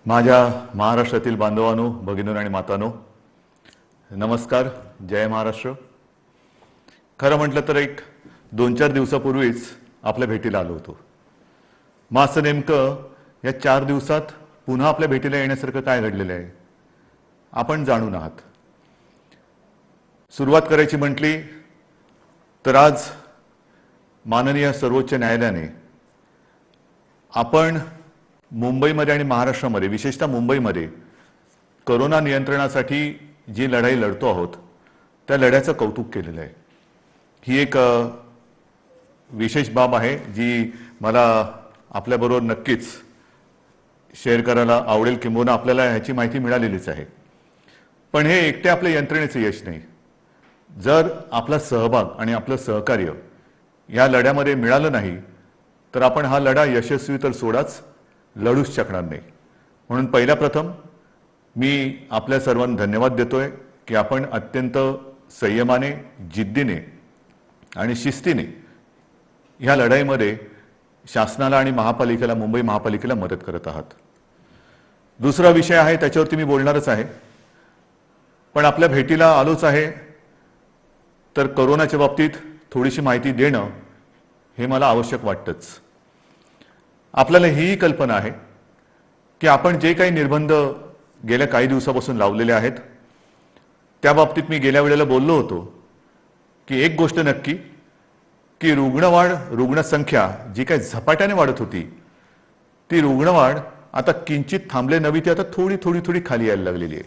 माझ्या महाराष्ट्रातील बांधवांनो, भगिनींनो आणि मातांनो, नमस्कार. जय महाराष्ट्र. खरं म्हटलं तर एक 2-4 दिवसापूर्वीच आपल्या भेटीला आलो होतो. मग असं नेमकं या 4 दिवसात पुन्हा आपल्या भेटीला येण्यासारखं काय घडलेलं आहे आपण जाणून आहात. सुरुवात करायची म्हटली तर आज माननीय सर्वोच्च न्यायालयाने आपण मुंबईमध्ये आणि महाराष्ट्रामध्ये, विशेषतः मुंबईमध्ये कोरोना नियंत्रणासाठी जी लढाई लढतो आहोत त्या लढ्याचं कौतुक केलेलं आहे. ही एक विशेष बाब आहे जी मला आपल्याबरोबर नक्कीच शेअर करायला आवडेल. किंबहुना आपल्याला ह्याची माहिती मिळालेलीच आहे. पण हे एकटे आपल्या यंत्रणेचं यश नाही. जर आपला सहभाग आणि आपलं सहकार्य या लढ्यामध्ये मिळालं नाही तर आपण हा लढा यशस्वी तर सोडाच, लढूच शकणार नाही. म्हणून पहिल्या प्रथम मी आपल्या सर्वांना धन्यवाद देतोय की आपण अत्यंत संयमाने, जिद्दीने आणि शिस्तीने ह्या लढाईमध्ये शासनाला आणि महापालिकेला, मुंबई महापालिकेला मदत करत आहात. दुसरा विषय आहे, त्याच्यावरती मी बोलणारच आहे. पण आपल्या भेटीला आलोच आहे तर कोरोनाच्या बाबतीत थोडीशी माहिती देणं हे मला आवश्यक वाटतंच. आपल्याला ही कल्पना आहे की आपण जे काही निर्बंध गेल्या काही दिवसापासून लावलेले आहेत त्या बाबतीत मी गेल्या वेळेला बोललो होतो की एक गोष्ट नक्की की रुग्णवाढ, रुग्णसंख्या जी काही झपाट्याने वाढत होती ती रुग्णवाढ आता किंचित थांबले नव्हे, ती आता थोडी थोडी थोडी खाली यायला लागलेली आहे.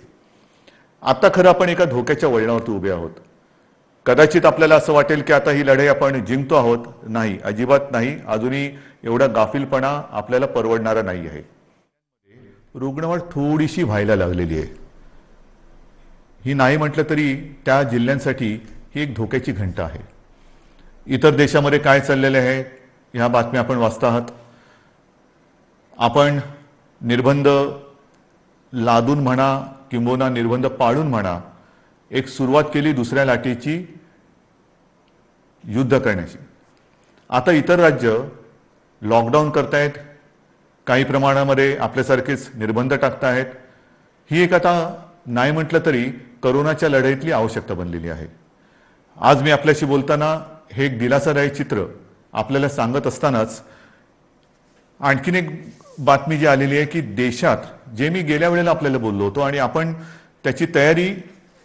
आता खरं आपण एका धोक्याच्या वळणावरती उभे आहोत. कदाचित आपल्याला असं वाटेल की आता ही लढाई आपण जिंकतो आहोत. नाही, अजिबात नाही. अजूनही एवढा गाफीलपणा आपल्याला परवडणारा नाही आहे. रुग्णवाढ थोडीशी व्हायला लागलेली आहे. ही नाही म्हटलं तरी त्या जिल्ह्यांसाठी ही एक धोक्याची घंटा आहे. इतर देशामध्ये काय चाललेले आहे ह्या बातम्या आपण वाचता आहात. आपण निर्बंध लादून म्हणा किंबहुना निर्बंध पाळून म्हणा, एक सुरुवात केली दुसऱ्या लाटेची युद्ध करण्याची. आता इतर राज्य लॉकडाऊन करतायत, काही प्रमाणामध्ये आपल्यासारखेच निर्बंध टाकतायत. ही एक आता नाही म्हटलं तरी कोरोनाच्या लढाईतली आवश्यकता बनलेली आहे. आज मी आपल्याशी बोलताना हे एक दिलासादायक चित्र आपल्याला सांगत असतानाच आणखीन एक बातमी जी आलेली आहे की देशात, जे मी गेल्या वेळेला आपल्याला बोललो होतो आणि आपण त्याची तयारी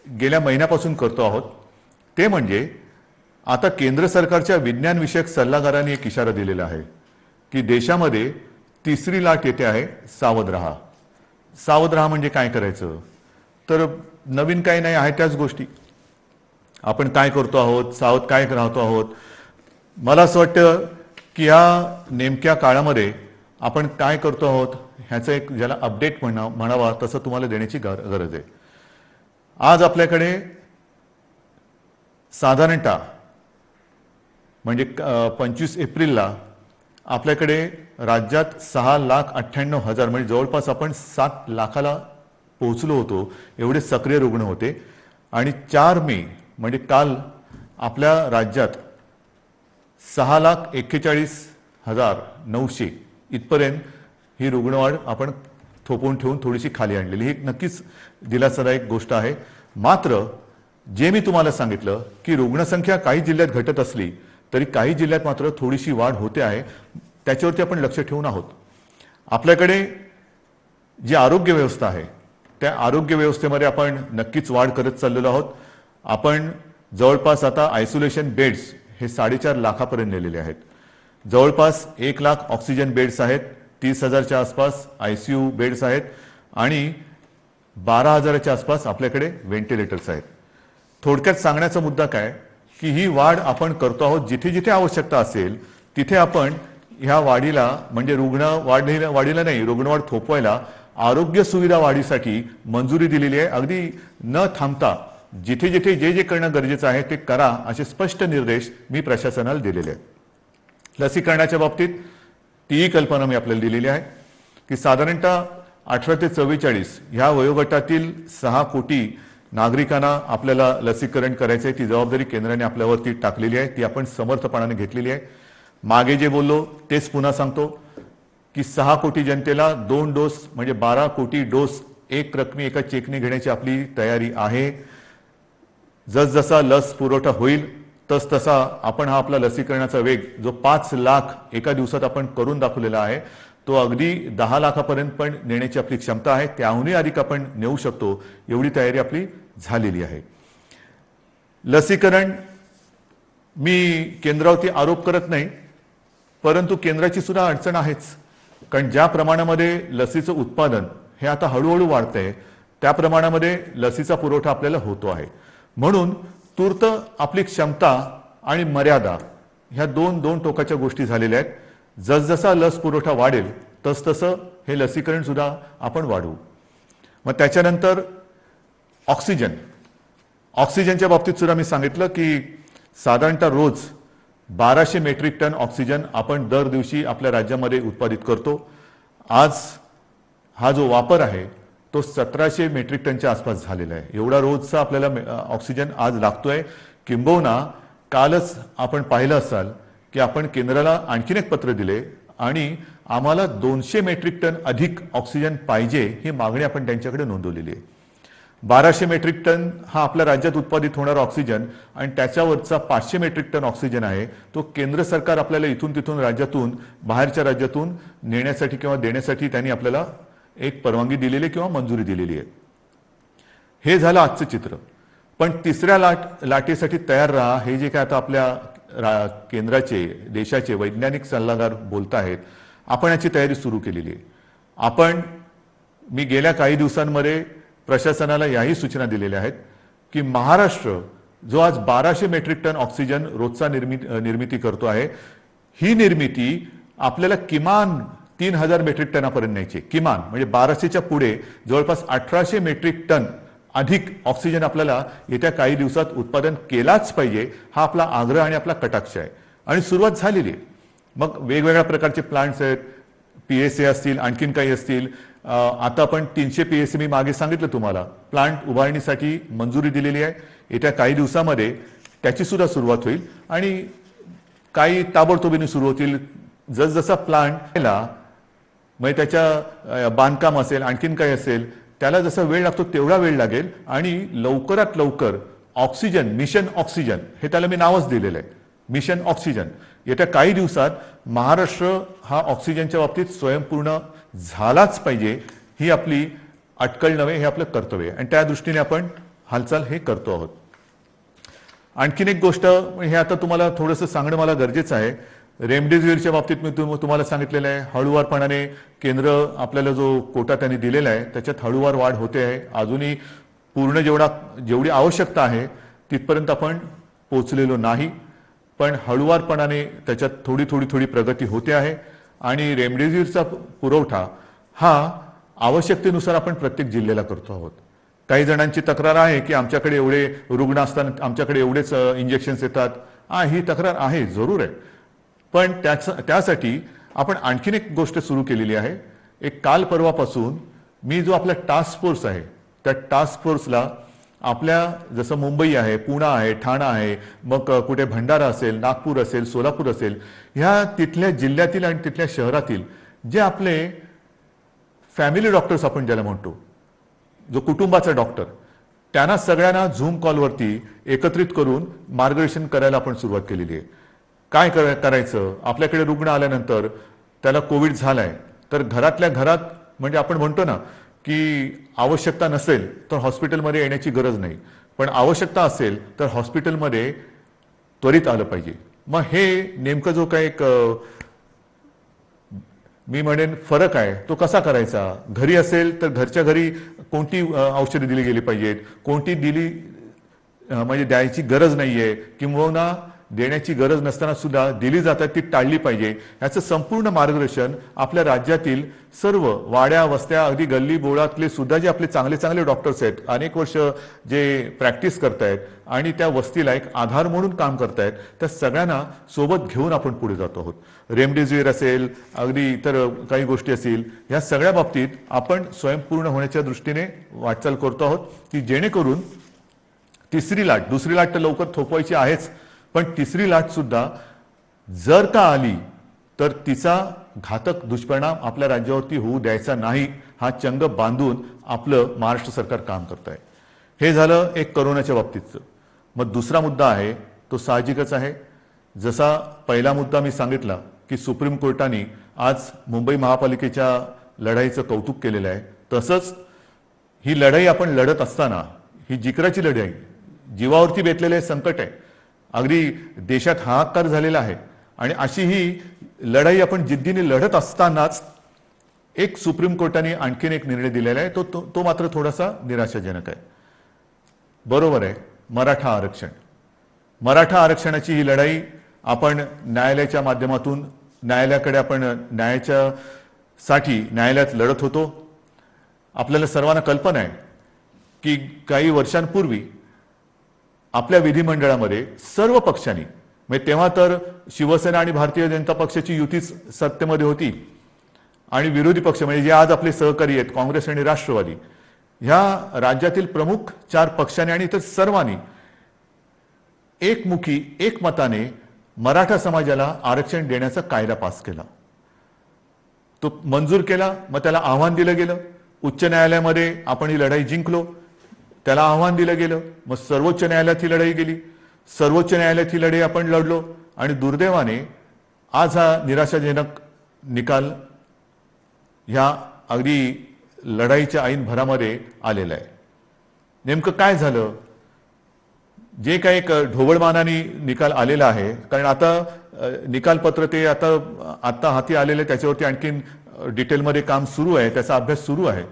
गेल्या महिन्यापासून करतो आहोत, ते म्हणजे आता केंद्र सरकारच्या विज्ञान विषयक सल्लागारांनी एक इशारा दिलेला आहे की देशामध्ये तिसरी लाट येते आहे, सावध राहा. सावध राहा म्हणजे काय करायचं तर नवीन काही नाही आहे, त्याच गोष्टी आपण काय करतो आहोत, सावध काय राहतो आहोत. मला असं वाटतं की या नेमक्या काळामध्ये आपण काय करतो आहोत ह्याचं एक ज्याला अपडेट म्हणावा तसं तुम्हाला देण्याची गरज आहे. आज आपल्याकडे साधारणतः म्हणजे 25 एप्रिलला आपल्याकडे राज्यात 6,98,000 म्हणजे जवळपास आपण 7 लाखाला पोहोचलो होतो, एवढे सक्रिय रुग्ण होते. आणि 4 मे म्हणजे काल आपल्या राज्यात 6,41,900 इथपर्यंत ही रुग्णवाढ आपण थोपवून ठेवून थोडीशी खाली आणलेली. ही नक्कीच दिलासादायक गोष्ट आहे. मात्र जे मी तुम्हाला सांगितलं की रुग्णसंख्या काही जिल्ह्यात घटत असली तरी काही जिल्ह्यात मात्र थोडीशी वाढ होते आहे, त्याच्यावरती आपण लक्ष ठेवून आहोत. आपल्याकडे जी आरोग्य व्यवस्था आहे त्या आरोग्य व्यवस्थेमध्ये आपण नक्कीच वाढ करत चाललेलो आहोत. आपण जवळपास आता आयसोलेशन बेड्स हे 4.5 लाखापर्यंत नेलेले आहेत. जवळपास 1 लाख ऑक्सिजन बेड्स आहेत, 30,000च्या आसपास आयसीयू बेड्स आहेत आणि 12,000च्या आसपास आपल्याकडे व्हेंटिलेटर्स आहेत. थोडक्यात सांगण्याचा मुद्दा काय की ही वाढ आपण करतो आहोत. जिथे जिथे आवश्यकता असेल तिथे आपण ह्या वाढीला म्हणजे वाढीला नाही, रुग्णवाढ थोपवायला, आरोग्य सुविधा वाढीसाठी मंजुरी दिलेली आहे. अगदी न थांबता जिथे जिथे जे जे करणं गरजेचं आहे ते करा असे स्पष्ट निर्देश मी प्रशासनाला दिलेले आहेत. लसीकरणाच्या बाबतीत तीही कल्पना मी आपल्याला दिलेली आहे की साधारणतः 18 ते 44 ह्या वयोगटातील 6 कोटी नागरिकांना आपल्याला लसीकरण करायचं आहे. ती जबाबदारी केंद्राने आपल्यावरती टाकलेली आहे, ती आपण समर्थपणाने घेतलेली आहे. मागे जे बोललो तेच पुन्हा सांगतो की 6 कोटी जनतेला 2 डोस म्हणजे 12 कोटी डोस एक रकमी एका चेकने घेण्याची आपली तयारी आहे। जसजसा लस पुरवठा होईल तसतसा आपण हा आपला लसीकरणाचा वेग जो 5 लाख एका दिवसात आपण करून दाखवलेला आहे तो अगदी 10 लाखापर्यंत पण नेण्याची आपली क्षमता आहे। त्याहूनही अधिक आपण नेऊ शकतो एवढी तयारी आपली झालेली आहे। लसीकरण मी केंद्रावरती आरोप करत नाही, परंतु केंद्राची सुद्धा अडचण आहेच, कारण ज्या प्रमाणामध्ये लसीचं उत्पादन हे आता हळूहळू वाढतंय त्या प्रमाणामध्ये लसीचा पुरवठा आपल्याला होतो आहे। म्हणून तूर्त आपली क्षमता आणि मर्यादा ह्या दोन टोकाच्या गोष्टी झालेल्या आहेत। जसजसा लस पुरवठा वाढेल तसतसं हे लसीकरण सुद्धा आपण वाढवू। मग त्याच्यानंतर ऑक्सिजनच्या बाबतीत सुद्धा मी सांगितलं की साधारणतः रोज 1200 मेट्रिक टन ऑक्सिजन आपण दर दिवशी आपल्या राज्यामध्ये उत्पादित करतो। आज हा जो वापर आहे तो 1700 मेट्रिक टनच्या आसपास झालेला आहे। एवढा रोजचा आपल्याला ऑक्सिजन आज लागतोय। किंबहुना कालच आपण पाहिलं असाल की आपण केंद्राला आणखीन एक पत्र दिले आणि आम्हाला 200 मेट्रिक टन अधिक ऑक्सिजन पाहिजे ही मागणी आपण त्यांच्याकडे नोंदवलेली आहे। 1200 मेट्रिक टन हा आपल्या राज्यात उत्पादित होणारा ऑक्सिजन आणि त्याच्यावरचा 500 मेट्रिक टन ऑक्सिजन आहे तो केंद्र सरकार आपल्याला इथून तिथून राज्यातून बाहेरच्या राज्यातून नेण्यासाठी किंवा देण्यासाठी त्यांनी आपल्याला एक परवानगी दिलेली किंवा मंजुरी दिलेली आहे। हे झालं आजचं चित्र। पण तिसऱ्या लाटेसाठी तयार राहा हे जे काय आता आपल्या केंद्राचे देशाचे वैज्ञानिक सल्लागार बोलत आहेत, आपण याची तयारी सुरू केलेली आहे। मी गेल्या काही दिवसांमध्ये प्रशासनाला याही सूचना दिलेल्या आहेत की महाराष्ट्र जो आज 1200 मेट्रिक टन ऑक्सिजन रोजचा निर्मिती करतो आहे, ही निर्मिती आपल्याला किमान 3000 मेट्रिक टनापर्यंत न्यायची। किमान म्हणजे 1200च्या पुढे जवळपास 1800 मेट्रिक टन अधिक ऑक्सिजन आपल्याला येत्या काही दिवसात उत्पादन केलाच पाहिजे हा आपला आग्रह आणि आपला कटाक्ष आहे आणि सुरुवात झालेली आहे। मग वेगवेगळ्या प्रकारचे प्लांट्स आहेत, पीएसए असतील, आणखीन काही असतील। आता आपण 300 पीएसए मी मागे सांगितलं तुम्हाला प्लांट उभारणीसाठी मंजुरी दिलेली आहे। येत्या काही दिवसामध्ये त्याची सुद्धा सुरुवात होईल आणि काही ताबडतोबीने सुरू होतील। जसजसा प्लांट म्हणजे त्याच्या बांधकाम असेल, आणखीन काही असेल, त्याला जसा वेळ लागतो तेवढा वेळ लागेल आणि लवकरात लवकर ऑक्सिजन मिशन ऑक्सिजन हे त्याला मी नावच दिलेलं आहे, मिशन ऑक्सिजन। येत्या काही दिवसात महाराष्ट्र हा ऑक्सिजनच्या बाबतीत स्वयंपूर्ण झालाच पाहिजे ही आपली अटकळ नव्हे, हे आपलं कर्तव्य आहे आणि त्या दृष्टीने आपण हालचाल हे करतो आहोत। आणखीन एक गोष्ट हे आता तुम्हाला थोडंसं सांगणं मला गरजेचं आहे। रेमडेसिवीरच्या बाबतीत मी तुम्हाला सांगितलेलं आहे, हळूवारपणाने केंद्र आपल्याला जो कोटा त्यांनी दिलेला आहे त्याच्यात हळूवार वाढ होते आहे। अजूनही पूर्ण जेवढी आवश्यकता आहे तिथपर्यंत आपण पोहोचलेलो नाही, पण हळूवारपणाने त्याच्यात थोडी प्रगती होते आहे आणि रेमडेसिवीरचा पुरवठा हा आवश्यकतेनुसार आपण प्रत्येक जिल्ह्याला करतो आहोत। काही जणांची तक्रार आहे की आमच्याकडे एवढे रुग्ण असताना आमच्याकडे एवढेच इंजेक्शन्स येतात। ही तक्रार आहे, जरूर आहे, पण त्यासाठी आपण आणखीन एक गोष्ट सुरू केलेली आहे। एक काल परवापासून मी जो आपला टास्क फोर्स आहे त्या टास्क फोर्सला आपल्या जसं मुंबई आहे, पुणे आहे, ठाणा आहे, मग कुठे भंडारा असेल, नागपूर असेल, सोलापूर असेल, ह्या तिथल्या जिल्ह्यातील आणि तिथल्या शहरातील जे आपले फॅमिली डॉक्टर्स आपण ज्याला म्हणतो, जो कुटुंबाचा डॉक्टर, त्यांना सगळ्यांना झूम कॉलवरती एकत्रित करून मार्गदर्शन करायला आपण सुरुवात केलेली आहे। काय करायचं, आपल्याकडे रुग्ण आल्यानंतर त्याला कोविड झालाय तर घरातल्या घरात म्हणजे आपण म्हणतो ना की आवश्यकता नसेल तर हॉस्पिटलमध्ये येण्याची गरज नाही, पण आवश्यकता असेल तर हॉस्पिटलमध्ये त्वरित आलं पाहिजे। मग हे नेमकं जो काही एक मी म्हणेन फरक आहे तो कसा करायचा, घरी असेल तर घरच्या घरी कोणती औषधे दिली गेली पाहिजेत, कोणती दिली म्हणजे द्यायची गरज नाहीये किंवा देण्याची गरज नसताना सुद्धा दिली जातात ती टाळली पाहिजे, याचं संपूर्ण मार्गदर्शन आपल्या राज्यातील सर्व वाड्या वस्त्या अगदी गल्ली बोळातले सुद्धा जे आपले चांगले डॉक्टर्स आहेत, अनेक वर्ष जे प्रॅक्टिस करतायत आणि त्या वस्तीला एक आधार म्हणून काम करतायत, त्या सगळ्यांना सोबत घेऊन आपण पुढे जातो आहोत। रेमडेसिवीर असेल, अगदी इतर काही गोष्टी असतील, या सगळ्या बाबतीत आपण स्वयंपूर्ण होण्याच्या दृष्टीने वाटचाल करतो आहोत की जेणेकरून दुसरी लाट तर लवकर थोपवायची आहेच, पण तिसरी लाट सुद्धा जर का आली तर तिचा घातक दुष्परिणाम आपल्या राज्यावरती होऊ द्यायचा नाही हा चंग बांधून आपलं महाराष्ट्र सरकार काम करत आहे. हे झालं एक कोरोनाच्या बाबतीतचं. मग दुसरा मुद्दा आहे तो साहजिकच आहे. जसा पहिला मुद्दा मी सांगितला की सुप्रीम कोर्टाने आज मुंबई महापालिकेच्या लढाईचं कौतुक केलेलं आहे, तसंच ही लढाई आपण लढत असताना ही जिकराची लढाई, जीवावरती बेतलेले संकट आहे, अगदी देशात हाहाकार झालेला आहे आणि अशी ही लढाई आपण जिद्दीने लढत असतानाच एक सुप्रीम कोर्टाने आणखीन एक निर्णय दिलेला आहे, तो मात्र थोडासा निराशाजनक आहे. बरोबर आहे, मराठा आरक्षण. मराठा आरक्षणाची ही लढाई आपण न्यायालयाच्या माध्यमातून न्यायालयाकडे आपण न्यायालयात लढत होतो. आपल्याला सर्वांना कल्पना आहे की काही वर्षांपूर्वी आपल्या विधिमंडळामध्ये सर्व पक्षांनी, म्हणजे तेव्हा तर शिवसेना आणि भारतीय जनता पक्षाची युतीच सत्तेमध्ये होती आणि विरोधी पक्ष म्हणजे जे आज आपले सहकारी आहेत काँग्रेस आणि राष्ट्रवादी, ह्या राज्यातील प्रमुख 4 पक्षांनी आणि इतर सर्वांनी एकमुखी एकमताने मराठा समाजाला आरक्षण देण्याचा कायदा पास केला. तो मंजूर केला. मग त्याला आव्हान दिलं गेलं. उच्च न्यायालयामध्ये आपण ही लढाई जिंकलो. त्याला आव्हान दिलं गेलं. मग सर्वोच्च न्यायालयात ही लढाई गेली. सर्वोच्च न्यायालयात ही लढाई आपण लढलो आणि दुर्दैवाने आज हा निराशाजनक निकाल ह्या अगदी लढाईच्या ऐन भरामध्ये आलेला आहे. नेमकं काय झालं? जे काही एक ढोबळमानाने निकाल आलेला आहे, कारण आता निकालपत्र ते आता हाती आलेले, त्याच्यावरती आणखीन डिटेलमध्ये काम सुरू आहे, त्याचा अभ्यास सुरू आहे.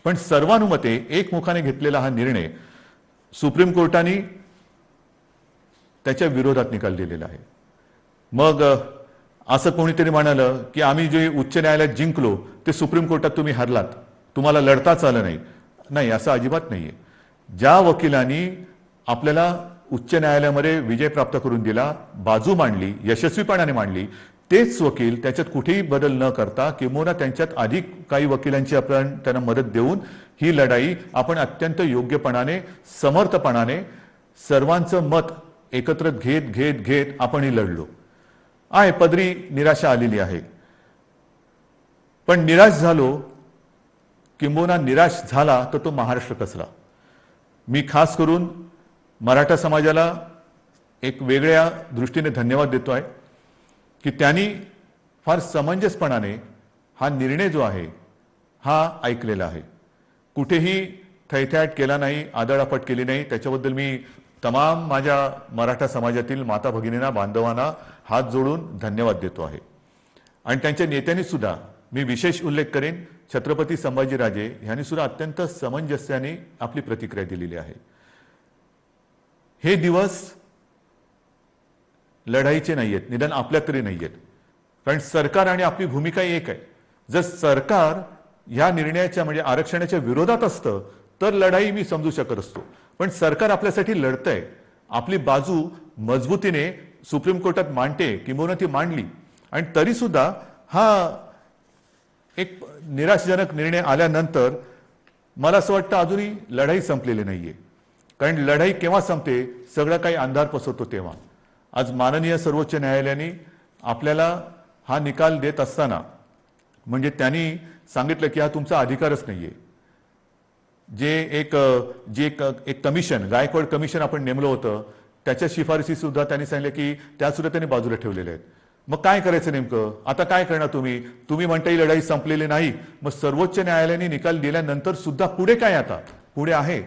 पण सर्वानुमते एकमुखाने घेतलेला हा निर्णय सुप्रीम कोर्टाने त्याच्या विरोधात निकाल दिलेला आहे. मग असं कोणीतरी म्हणालं की आम्ही जे उच्च न्यायालयात जिंकलो ते सुप्रीम कोर्टात तुम्ही हरलात, तुम्हाला लढताच आलं नाही. नाही, असं अजिबात नाहीये. ज्या वकिलांनी आपल्याला उच्च न्यायालयामध्ये विजय प्राप्त करून दिला, बाजू मांडली, यशस्वीपणाने मांडली, तेच वकील त्याच्यात कुठेही बदल न करता किंवा त्यांच्यात अधिक काही वकिलांची आपण त्यांना मदत देऊन ही लढाई आपण अत्यंत योग्यपणाने, समर्थपणाने सर्वांचं मत एकत्र घेत आपण ही लढलो आहे. पदरी निराशा आलेली आहे, पण निराश झालो किंबहुना निराश झाला तर तो महाराष्ट्र कसला. मी खास करून मराठा समाजाला एक वेगळ्या दृष्टीने धन्यवाद देतो आहे की त्यांनी फार समंजसपणाने हा निर्णय जो आहे हा ऐकलेला आहे. कुठेही थैथयाट केला नाही, आदळआपट केली नाही. त्याच्याबद्दल मी तमाम माझ्या मराठा समाजातील माता भगिनींना, बांधवांना हात जोडून धन्यवाद देतो आहे. आणि त्यांच्या नेत्यांनी सुद्धा मी विशेष उल्लेख करेन, छत्रपती संभाजीराजे यांनी सुद्धा अत्यंत समंजस्याने आपली प्रतिक्रिया दिलेली आहे. हे दिवस लढाईचे नाहीयेत, निदान आपल्या तरी नाहीयेत, कारण सरकार आणि आपली भूमिका एक आहे. जर सरकार या निर्णयाच्या म्हणजे आरक्षणाच्या विरोधात असतं तर लढाई मी समजू शकत असतो, पण सरकार आपल्यासाठी लढतंय, आपली बाजू मजबूतीने सुप्रीम कोर्टात मांडते किंवा ती मांडली, आणि तरी सुद्धा हा एक निराशाजनक निर्णय आल्यानंतर मला असं वाटतं अजूनही लढाई संपलेली नाहीये. कारण लढाई केव्हा संपते, सगळं काही अंधार पसरतो तेव्हा. आज माननीय सर्वोच्च न्यायालयाने आपल्याला हा निकाल देत असताना म्हणजे त्यांनी सांगितलं की हा तुमचा अधिकारच नाहीये. जे एक कमिशन, गायकवाड कमिशन आपण नेमलं होतं, त्याच्या शिफारसी सुद्धा त्यांनी सांगितलं की त्या सुद्धा त्यांनी बाजूला ठेवलेल्या आहेत. मग काय करायचं नेमकं? आता काय करणार तुम्ही म्हणता ही लढाई संपलेली नाही. मग सर्वोच्च न्यायालयाने निकाल दिल्यानंतर सुद्धा पुढे काय? आता पुढे आहे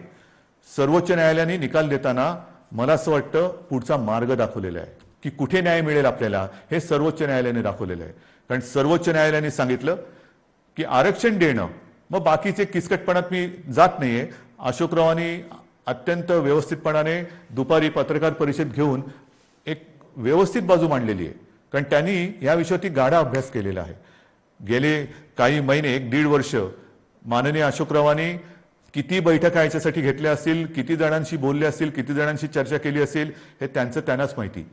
सर्वोच्च न्यायालयाने निकाल देताना मला असं वाटतं पुढचा मार्ग दाखवलेला आहे की कुठे न्याय मिळेल आपल्याला, हे सर्वोच्च न्यायालयाने दाखवलेलं आहे. कारण सर्वोच्च न्यायालयाने सांगितलं की आरक्षण देणं, मग बाकीचे किचकटपणात मी जात नाहीये. अशोकरावांनी अत्यंत व्यवस्थितपणाने दुपारी पत्रकार परिषद घेऊन एक व्यवस्थित बाजू मांडलेली आहे, कारण त्यांनी या विषयावरती गाढा अभ्यास केलेला आहे. गेले काही महिने, 1-1.5 वर्ष माननीय अशोकरावांनी किती बैठका याच्यासाठी घेतल्या असतील, किती जणांशी बोलले असतील, किती जणांशी चर्चा केली असेल, हे त्यांनाच माहिती.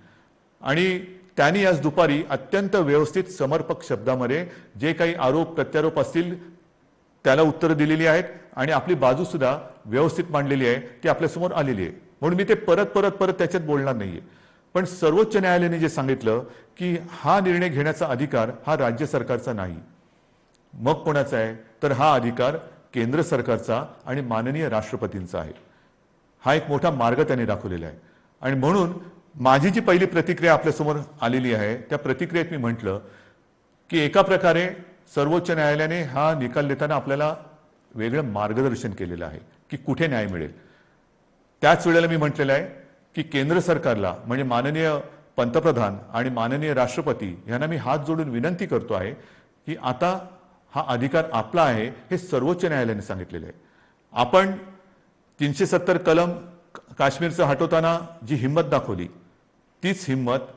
आणि त्यांनी आज दुपारी अत्यंत व्यवस्थित समर्पक शब्दामध्ये जे काही आरोप प्रत्यारोप असतील त्याला उत्तरं दिलेली आहेत आणि आपली बाजू सुद्धा व्यवस्थित मांडलेली आहे, ती आपल्यासमोर आलेली आहे. म्हणून मी ते परत त्याच्यात बोलणार नाहीये. पण सर्वोच्च न्यायालयाने जे सांगितलं की हा निर्णय घेण्याचा अधिकार हा राज्य सरकारचा नाही, मग कोणाचा आहे तर हा अधिकार केंद्र सरकारचा आणि माननीय राष्ट्रपतींचा आहे. हा एक मोठा मार्ग त्यांनी दाखवलेला आहे. आणि म्हणून माझी जी पहिली प्रतिक्रिया आपल्यासमोर आलेली आहे त्या प्रतिक्रियेत मी म्हटलं की एका प्रकारे सर्वोच्च न्यायालयाने हा निकाल देताना आपल्याला वेगळं मार्गदर्शन केलेलं आहे की कुठे न्याय मिळेल. त्याच वेळेला मी म्हटलेलं आहे की केंद्र सरकारला म्हणजे माननीय पंतप्रधान आणि माननीय राष्ट्रपती यांना मी हात जोडून विनंती करतो आहे की आता हा अधिकार आपला आहे हे सर्वोच्च न्यायालयाने सांगितलेलं आहे. आपण 370 कलम काश्मीरचं हटवताना जी हिंमत दाखवली तीच हिंमत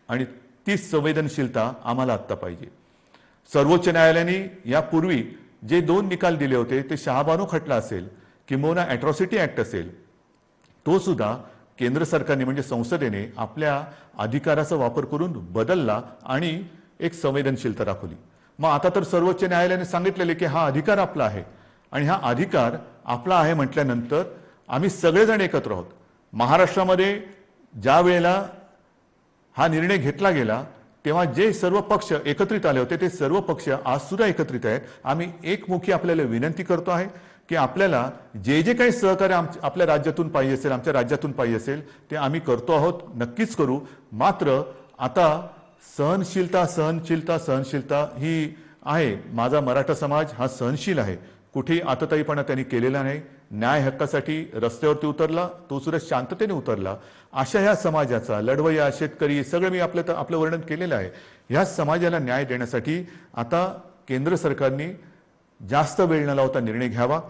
आणि तीच संवेदनशीलता आम्हाला आत्ता पाहिजे. सर्वोच्च न्यायालयाने यापूर्वी जे 2 निकाल दिले होते ते शहाबानो खटला असेल किंबहुना अॅट्रॉसिटी ऍक्ट असेल, तो सुद्धा केंद्र सरकारने म्हणजे संसदेने आपल्या अधिकाराचा वापर करून बदलला आणि एक संवेदनशीलता दाखवली. मग आता तर सर्वोच्च न्यायालयाने सांगितलेले की हा अधिकार आपला आहे आणि हा अधिकार आपला आहे म्हटल्यानंतर आम्ही सगळेजण एकत्र आहोत. महाराष्ट्रामध्ये ज्या वेळेला हा निर्णय घेतला गेला तेव्हा जे सर्व पक्ष एकत्रित आले होते ते सर्व पक्ष आज सुद्धा एकत्रित आहेत. आम्ही एकमुखी आपल्याला विनंती करतो आहे की आपल्याला जे जे काही सहकार्य आपल्या राज्यातून पाहिजे असेल, आमच्या राज्यातून पाहिजे असेल ते आम्ही करतो आहोत, नक्कीच करू. मात्र आता सहनशीलता सहनशीलता सहनशीलता ही आहे. माझा मराठा समाज हा सहनशील आहे, कुठेही आतताईपणा त्यांनी केलेला नाही. न्याय हक्कासाठी रस्त्यावरती उतरला, तो सुद्धा शांततेने उतरला. अशा ह्या समाजाचा लढवय्या शेतकरी सगळं मी आपलं वर्णन केलेलं आहे. ह्या समाजाला न्याय देण्यासाठी आता केंद्र सरकारने जास्त वेळ न लावता निर्णय घ्यावा.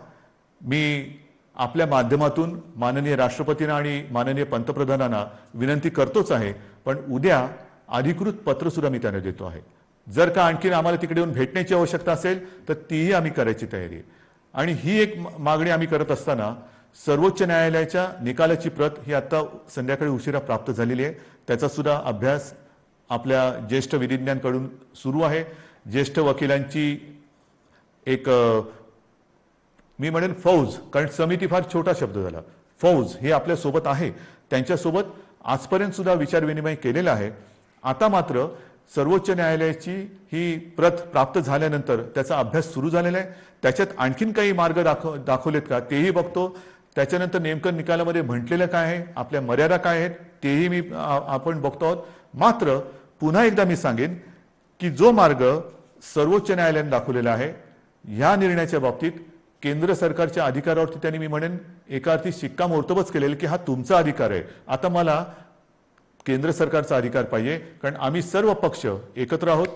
मी आपल्या माध्यमातून माननीय राष्ट्रपतींना आणि माननीय पंतप्रधानांना विनंती करतोच आहे, पण उद्या अधिकृत पत्र सुद्धा मी त्यांना देतो आहे. जर का आणखीन आम्हाला तिकडे येऊन भेटण्याची आवश्यकता असेल तर तीही आम्ही करायची तयारी आहे. आणि ही एक मागणी आम्ही करत असताना सर्वोच्च न्यायालयाच्या निकालाची प्रत ही आता संध्याकाळी उशिरा प्राप्त झालेली आहे. त्याचा सुद्धा अभ्यास आपल्या ज्येष्ठ विधिज्ञांकडून सुरू आहे. ज्येष्ठ वकिलांची एक मी म्हणेन फौज, कारण समिती फार छोटा शब्द झाला, फौज हे आपल्या सोबत आहे. त्यांच्यासोबत आजपर्यंत सुद्धा विचारविनिमय केलेला आहे. आता मात्र सर्वोच्च न्यायालयाची ही प्रत प्राप्त झाल्यानंतर त्याचा अभ्यास सुरू झालेला आहे. त्याच्यात आणखीन काही मार्ग दाखवलेत का तेही बघतो. त्याच्यानंतर नेमकं निकालामध्ये म्हटलेलं काय आहे, आपल्या मर्यादा काय आहेत तेही आपण बघतो आहोत. मात्र पुन्हा एकदा मी सांगेन की जो मार्ग सर्वोच्च न्यायालयाने दाखवलेला आहे या निर्णयाच्या बाबतीत केंद्र सरकारच्या अधिकारावरती त्यांनी मी म्हणेन एका अर्थी शिक्कामोर्तबच केलेलं की हा तुमचा अधिकार आहे. आता मला केंद्र सरकारचा अधिकार पाहिजे, कारण आम्ही सर्व पक्ष एकत्र आहोत.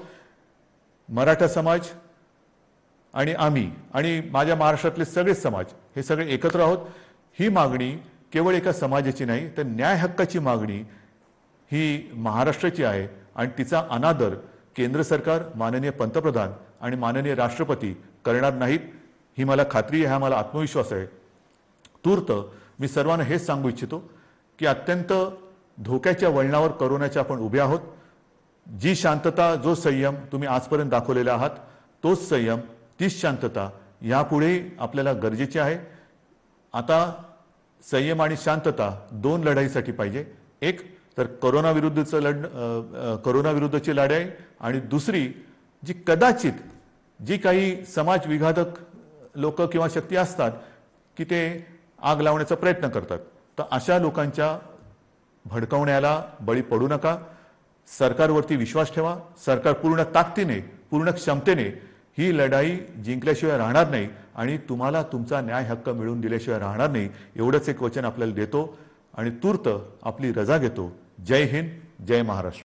मराठा समाज आणि आम्ही आणि माझ्या महाराष्ट्रातले सगळे समाज हे सगळे एकत्र आहोत. ही मागणी केवळ एका समाजाची नाही तर न्याय हक्काची मागणी ही महाराष्ट्राची आहे आणि तिचा अनादर केंद्र सरकार, माननीय पंतप्रधान आणि माननीय राष्ट्रपती करणार नाहीत ही मला खात्री आहे, हा मला आत्मविश्वास आहे. तूर्त मी सर्वांना हेच सांगू इच्छितो की अत्यंत धोक्याच्या वळणावर कोरोनाच्या आपण उभे आहोत. जी शांतता, जो संयम तुम्ही आजपर्यंत दाखवलेला आहात तोच संयम, तीच शांतता यापुढे आपल्याला गरजेची आहे. आता संयम आणि शांतता 2 लढाईसाठी पाहिजे. एक तर कोरोना विरुद्धची लढाई आणि दुसरी जी कदाचित जी काही समाज विघातक लोक किंवा शक्ती असतात की ते आग लावण्याचा प्रयत्न करतात, तर अशा लोकांच्या भडकवण्याला बळी पडू नका. सरकारवरती विश्वास ठेवा. सरकार पूर्ण ताकदीने, पूर्ण क्षमतेने ही लढाई जिंकल्याशिवाय राहणार नाही आणि तुम्हाला तुमचा न्याय हक्क मिळवून दिल्याशिवाय राहणार नाही. एवढंच एक वचन आपल्याला देतो आणि तूर्त आपली रजा घेतो. जय हिंद, जय महाराष्ट्र.